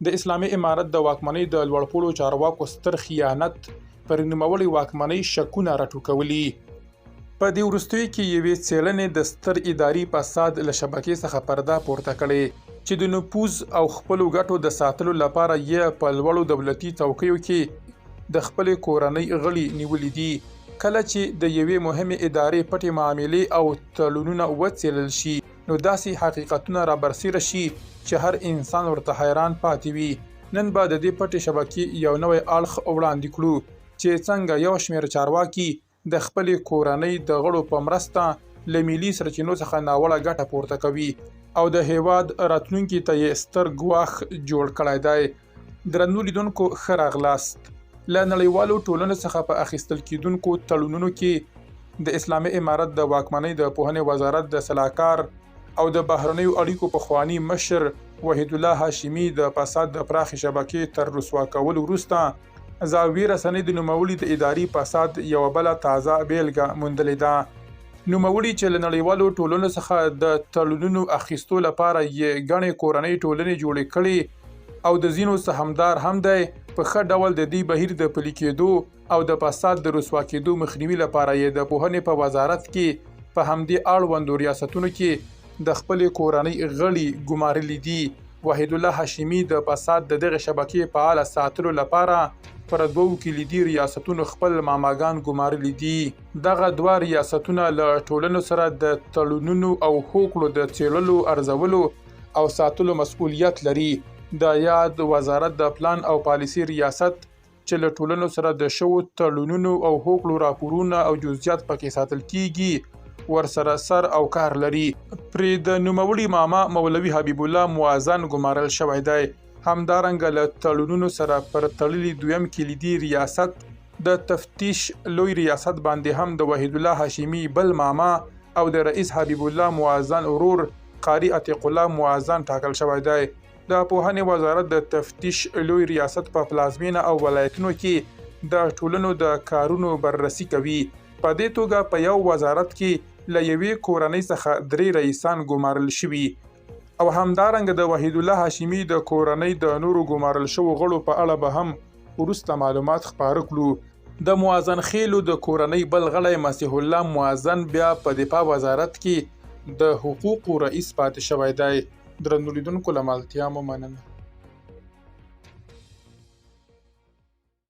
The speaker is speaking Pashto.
د اسلامي امارت د واکمنۍ د لوړپوړو چارواکو ستر خیانت پر نوموړې واکمنۍ شکونه راټوکولي. په دې وروستیو کې یوې څېړنې د ستر اداري فساد له شبکې څخه پرده پورته کړې چې د نفوذ او خپلو ګټو د ساتلو لپاره یې په لوړو دولتي څوکیو کې د خپلې کورنۍ غړي نیولي دي. کله چې د یوې مهمې ادارې پټې معاملې او تړونونه وڅېړل شي، نو داسې حقیقتونه رابرسېره شي چې هر انسان ورته حیران پاتې وي. نن به د دې پټې شبکې یو نوی اړخ وړاندې کړو چې څنګه یو شمېر چارواکي د خپلې کورنۍ د غړو په مرسته له ملي سرچینو څخه ناوړه ګټه پورته کوي او د هیواد راتلونکي ته یې ستر ګواښ جوړ کړی دی. درنو لیدونکو، ښه راغلاست. له نړیوالو ټولنو څخه په اخیستل کېدونکو تړونونو کې د اسلامي امارت د واکمنۍ د پوهنې وزارت د سلاکار او د بهرنیو اړیکو پخواني مشر وحید الله هاشمي د فساد د پراخې شبکې تر رسوا کولو وروسته زاویې رسنۍ د نوموړي د اداري فساد یوه بله تازه بیلګه موندلې ده. نوموړي چې له نړیوالو ټولنو څخه د تړونونو اخیستو لپاره یې ګڼې کورنۍ ټولنې جوړې کړي او د ځینو سهامدار هم دی، په ښه ډول د دې بهیر د پلي کېدو او د فساد د رسوا کېدو مخنیوي لپاره یې د پوهنې په وزارت کې په همدې اړوندو ریاستونو کې د خپلې کورنۍ غړي ګمارلي دي. وحید الله هاشمي د فساد د دغې شبکې فعاله ساتلو لپاره پر 2 کلیدي ریاستونو خپل ماماګان ګمارلي دي. دغه 2 ریاستونه له ټولنو سره د تړونونو او هوکړو د څېړلو، ارزولو او ساتلو مسؤلیت لري. د یاد وزارت د پلان او پالیسي ریاست چې له ټولنو سره د شوو تړونونو او هوکړو راپورونه او جزئیات پکې ساتل کیږي، ورسره سر او کار لري. پرې د نوموړي ماما مولوي حبیب الله موازن ګمارل شوی دی. همدارنګه له تړونونو سره پر تړلي 2م کلیدي ریاست د تفتیش لوی ریاست باندې هم د وحید الله هاشمي بل ماما او د رئیس حبیب الله موازن ورور قاری عتیق الله موازن ټاکل شوی دی. د پوهنې وزارت د تفتیش لوی ریاست په پلازمینه او ولایتونو کې د ټولنو د کارونو بررسي کوي. په دې توګه په یو وزارت کې له یوې کورنۍ څخه 3 رئیسان ګمارل شوي او همدارنګه د وحید الله هاشمي د کورنۍ د نورو ګمارل شوو غړو په اړه به هم وروسته معلومات خپاره کړو. د موازن خېلو د کورنۍ بل غړی مسیح الله موازن بیا په دفاع وزارت کې د حقوقو رئیس پاتې شوی دی. درنو لیدونکو، له ملتیا مو مننه.